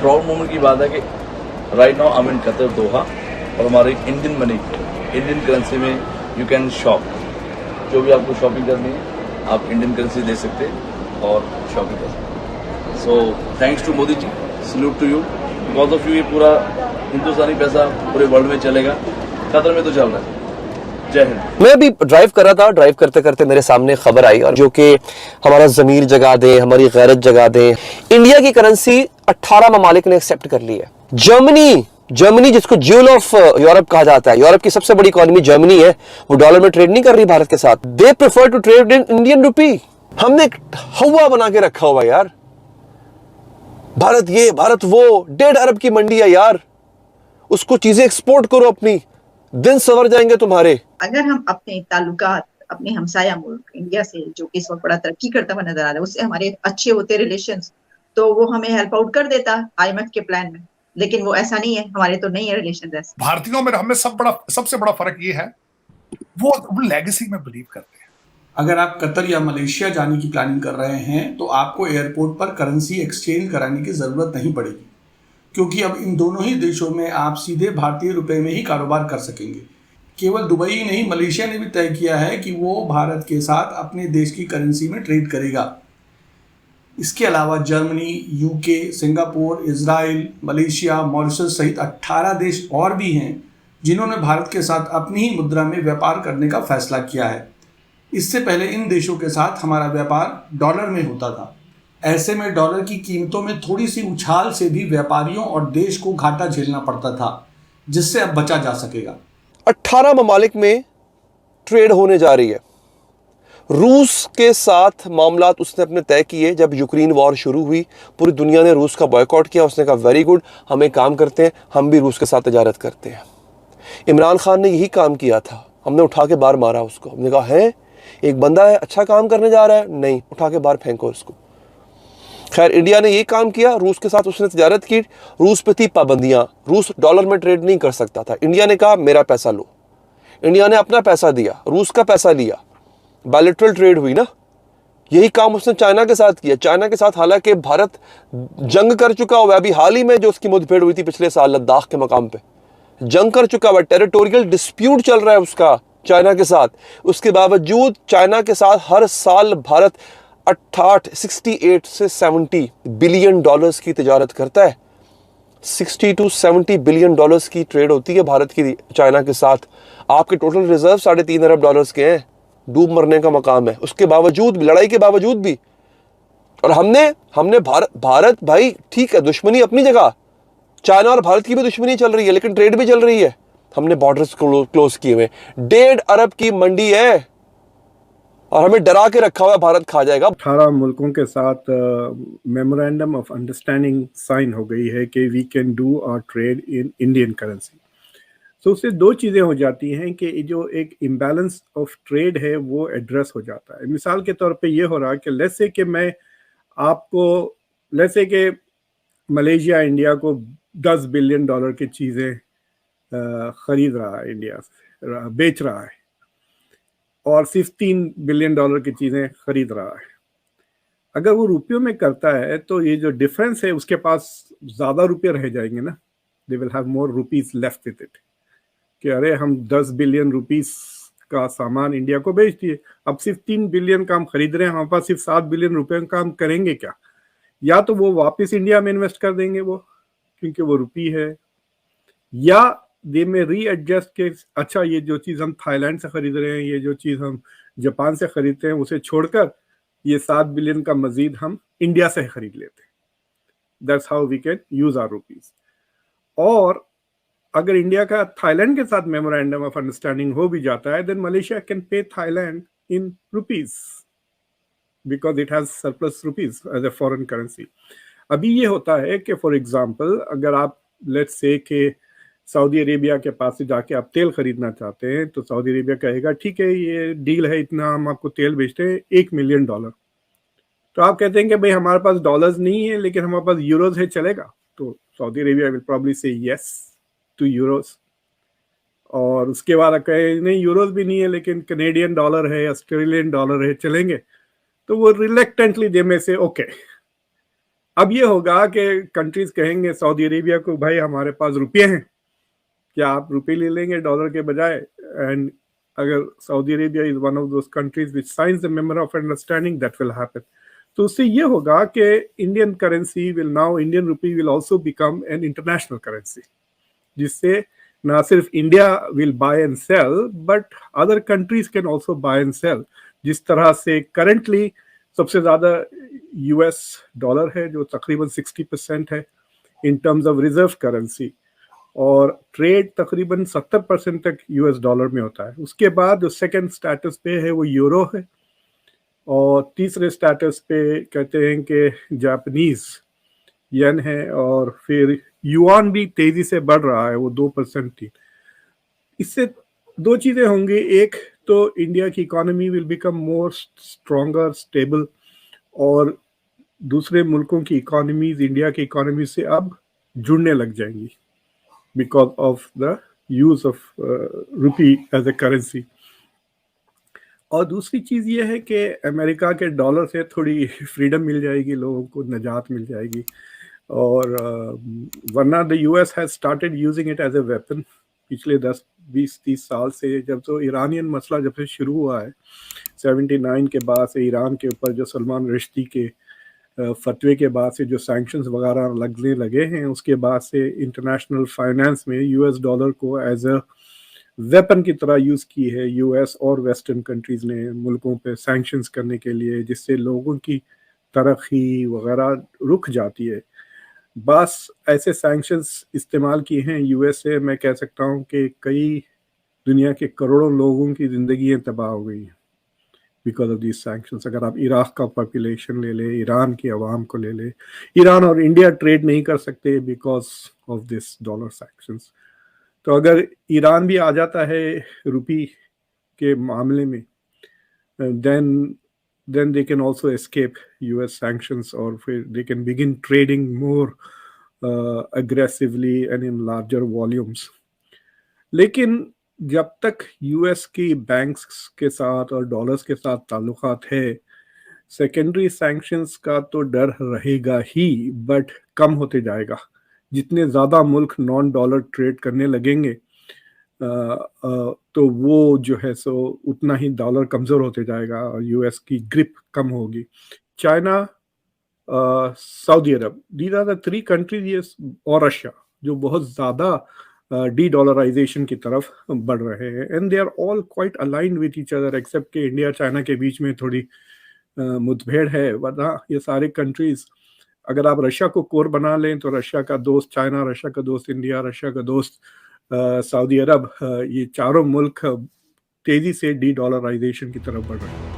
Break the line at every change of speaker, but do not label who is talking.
Proud moment की बात है कि right now I am in Qatar Doha और हमारी इंडियन मनी इंडियन करेंसी में यू कैन शॉप, जो भी आपको शॉपिंग करनी है आप इंडियन करेंसी दे सकते हैं और शॉपिंग कर सकते हैं। So thanks to Modi ji, salute to you, because of you ये पूरा हिंदुस्तानी पैसा पूरे वर्ल्ड में चलेगा, कतर में तो चल रहा है। जय हिंद।
मैं अभी ड्राइव कर रहा था, ड्राइव करते करते मेरे सामने खबर आई और जो कि हमारा ज़मीर जगा दे, हमारी गैरत जगा दे। इंडिया की करेंसी 18 ममालिक ने एक्सेप्ट कर ली है। जर्मनी जिसको ज्यूल ऑफ यूरोप कहा जाता है, यूरोप की सबसे बड़ी इकोनॉमी जर्मनी है, वो डॉलर में ट्रेड नहीं कर रही भारत के साथ। They prefer to trade in Indian rupee. हमने एक हवा बना के रखा हुआ यार, भारत ये भारत वो, 1.5 अरब की मंडी है यार, उसको चीजें एक्सपोर्ट करो, अपनी दिन सवर जाएंगे तुम्हारे।
अगर हम अपने ताल्लुकात अपने हमसाया मुल्क इंडिया से, जो कि इस वक्त बड़ा तरक्की करता हुआ नजर आ रहा है, उससे हमारे अच्छे होते रिलेशंस, तो वो हमें हेल्प आउट कर देता आईएमएफ के प्लान में, लेकिन वो ऐसा नहीं है, हमारे तो नहीं है रिलेशन ऐसे।
भारतीयों में हमें सबसे बड़ा फर्क ये है, वो लेगेसी में बिलीव करते हैं।
अगर आप कतर या मलेशिया जाने की प्लानिंग कर रहे हैं तो आपको एयरपोर्ट पर करेंसी एक्सचेंज कराने की ज़रूरत नहीं पड़ेगी, क्योंकि अब इन दोनों ही देशों में आप सीधे भारतीय रुपए में ही कारोबार कर सकेंगे। केवल दुबई ही नहीं, मलेशिया ने भी तय किया है कि वो भारत के साथ अपने देश की करेंसी में ट्रेड करेगा। इसके अलावा Germany, UK, Singapore, Israel, Malaysia, Mauritius सहित 18 देश और भी हैं जिन्होंने भारत के साथ अपनी ही मुद्रा में व्यापार करने का फैसला किया है। इससे पहले इन देशों के साथ हमारा व्यापार डॉलर में होता था। ऐसे में डॉलर की कीमतों में थोड़ी सी उछाल से भी व्यापारियों और देश को घाटा झेलना पड़ता था, जिससे अब बचा जा सकेगा।
18 ममालिक में ट्रेड होने जा रही है। रूस के साथ मामलात उसने अपने तय किए। जब यूक्रेन वॉर शुरू हुई, पूरी दुनिया ने रूस का बॉयकॉट किया। उसने कहा वेरी गुड, हम एक काम करते हैं, हम भी रूस के साथ तजारत करते हैं। इमरान खान ने यही काम किया था। हमने उठा के बाहर मारा उसको। हमने कहा है एक बंदा है, अच्छा काम करने जा रहा है, नहीं, उठा के बाहर फेंको उसको। खैर, इंडिया ने ये काम किया, रूस के साथ उसने तजारत की। रूस पे थी पाबंदियां, रूस डॉलर में ट्रेड नहीं कर सकता था। इंडिया ने कहा मेरा पैसा लो। इंडिया ने अपना पैसा दिया, रूस का पैसा लिया, बायलैटरल ट्रेड हुई ना। यही काम उसने चाइना के साथ किया। चाइना के साथ हालांकि भारत जंग कर चुका हुआ है। अभी हाल ही में जो उसकी मुठभेड़ हुई थी पिछले साल लद्दाख के मकाम पे, जंग कर चुका हुआ, टेरिटोरियल डिस्प्यूट चल रहा है उसका चाइना के साथ। उसके बावजूद चाइना के साथ हर साल भारत 68 से 70 बिलियन डॉलर्स की तिजारत करता है। 60 to 70 बिलियन डॉलर्स की ट्रेड होती है भारत की चाइना के साथ। आपके टोटल रिजर्व 3.5 अरब डॉलर्स के हैं। डूब मरने का मकाम है। उसके बावजूद भी, लड़ाई के बावजूद भी, और हमने भारत भाई ठीक है, दुश्मनी अपनी जगह, चाइना और भारत की भी दुश्मनी चल रही है, लेकिन ट्रेड भी चल रही है। हमने बॉर्डर्स क्लोज किए हुए। 1.5 अरब की मंडी है और हमें डरा के रखा हुआ भारत खा जाएगा।
18 मुल्कों के साथ मेमोरेंडम ऑफ अंडरस्टैंडिंग साइन हो गई है कि we can do our trade in Indian currency. तो उससे दो चीज़ें हो जाती हैं कि जो एक इम्बैलेंस ऑफ ट्रेड है वो एड्रेस हो जाता है। मिसाल के तौर पे ये हो रहा है कि लेट्स से कि मैं आपको, लेट्स से कि मलेशिया इंडिया को 10 बिलियन डॉलर की चीज़ें ख़रीद रहा है, इंडिया से बेच रहा है, और सिर्फ 3 बिलियन डॉलर की चीज़ें ख़रीद रहा है। अगर वो रुपयों में करता है तो ये जो डिफरेंस है उसके पास ज़्यादा रुपये रह जाएंगे ना। They will have more rupees left with it, कि अरे हम 10 बिलियन रुपीस का सामान इंडिया को बेच दिए, अब सिर्फ 3 बिलियन का हम खरीद रहे हैं, हमारे पास सिर्फ 7 बिलियन रुपए का हम करेंगे क्या? या तो वो वापस इंडिया में इन्वेस्ट कर देंगे वो, क्योंकि वो रुपी है, या दे में रीएडजस्ट के अच्छा ये जो चीज़ हम थाईलैंड से खरीद रहे हैं, ये जो चीज़ हम जापान से खरीदते हैं, उसे छोड़कर ये 7 बिलियन का मजीद हम इंडिया से खरीद लेते हैं। That's how we can use our rupees. और अगर इंडिया का थाईलैंड के साथ मेमोरेंडम ऑफ अंडरस्टैंडिंग हो भी जाता है, then Malaysia can pay Thailand in rupees because it has surplus rupees as a foreign currency. अभी ये होता है कि फॉर एग्जांपल अगर आप लेट्स से कि सऊदी अरेबिया के पास से जाके आप तेल खरीदना चाहते हैं, तो सऊदी अरेबिया कहेगा ठीक है ये डील है, इतना हम आपको तेल बेचते हैं, $1 मिलियन। तो आप कहते हैं कि भाई हमारे पास डॉलर्स नहीं है लेकिन हमारे पास यूरोज है, चलेगा? तो सऊदी अरेबिया विल प्रॉब्ली से यस टू यूरोज। और उसके बाद कहे नहीं यूरोज भी नहीं है लेकिन कनेडियन डॉलर है, ऑस्ट्रेलियन डॉलर है, चलेंगे? तो वो रिलेक्टेंटली दे में से ओके। अब ये होगा कि कंट्रीज कहेंगे सऊदी अरेबिया को, भाई हमारे पास रुपये हैं, क्या आप रुपये ले लेंगे डॉलर के बजाय? एंड अगर Saudi Arabia is one of those countries which signs the memorandum of understanding, that will happen. तो उससे ये होगा कि Indian currency will now, Indian rupee will also become an international currency, जिससे ना सिर्फ India will buy and sell but other countries can also buy and sell. जिस तरह से करंटली सबसे ज्यादा यूएस डॉलर है जो तकरीबन 60% है in terms of reserve currency, और ट्रेड तकरीबन 70% तक यूएस डॉलर में होता है। उसके बाद जो सेकंड स्टेटस पे है वो यूरो है, और तीसरे स्टेटस पे कहते हैं कि जापानीज येन है, और फिर युआन भी तेजी से बढ़ रहा है, वो 2% थी। इससे दो चीजें होंगी, एक तो इंडिया की economy will become more stronger, stable, और दूसरे मुल्कों की इकोनॉमीज इंडिया की इकोनॉमी से अब जुड़ने लग जाएंगी because of the use of rupee as a currency. और दूसरी चीज ये है कि अमेरिका के डॉलर से थोड़ी फ्रीडम मिल जाएगी, लोगों को निजात मिल जाएगी, और वरना the US has started using it as a weapon पिछले 10-20-30 साल से। जब तो ईरानियन मसला जब से शुरू हुआ है 79 के बाद से, ईरान के ऊपर जो सलमान रश्दी के फतवे के बाद से जो सैंक्शंस वगैरह लगने लगे हैं, उसके बाद से इंटरनेशनल फाइनेंस में यूएस डॉलर को एज अ वेपन की तरह यूज़ की है यूएस और वेस्टर्न कंट्रीज़ ने मुल्कों पे सैंक्शंस करने के लिए, जिससे लोगों की तरक्की वगैरह रुक जाती है। बस ऐसे सैंक्शंस इस्तेमाल किए हैं यूएस से, मैं कह सकता हूँ कि कई दुनिया के करोड़ों लोगों की ज़िंदगियाँ तबाह हो गई हैं बिकॉज ऑफ दीज सैंक्शंस। अगर आप इराक का पॉपुलेशन ले ले, ईरान की आवाम को ले ले, ईरान और इंडिया ट्रेड नहीं कर सकते because of this dollar sanctions. तो अगर ईरान भी आ जाता है रुपी के मामले में, then they can also escape US sanctions, और फिर they can begin trading more aggressively and in larger volumes। लेकिन जब तक यूएस की बैंक्स के साथ और डॉलर्स के साथ ताल्लुकात है, सेकेंडरी सैंक्शंस का तो डर रहेगा ही, बट कम होते जाएगा। जितने ज़्यादा मुल्क नॉन डॉलर ट्रेड करने लगेंगे तो वो जो है सो उतना ही डॉलर कमज़ोर होते जाएगा और यूएस की ग्रिप कम होगी। China, Saudi Arab, these are the 3 countries, और रशिया, जो बहुत ज़्यादा डी डॉलराइजेशन की तरफ बढ़ रहे हैं, and they are all quite aligned with each other, except कि इंडिया चाइना के बीच में थोड़ी मुठभेड़ है, वरना ये सारे कंट्रीज, अगर आप रशिया को कोर बना लें तो रशिया का दोस्त चाइना, रशिया का दोस्त इंडिया, रशिया का दोस्त सऊदी अरब, ये चारों मुल्क तेजी से डी डॉलराइजेशन की तरफ बढ़ रहे हैं।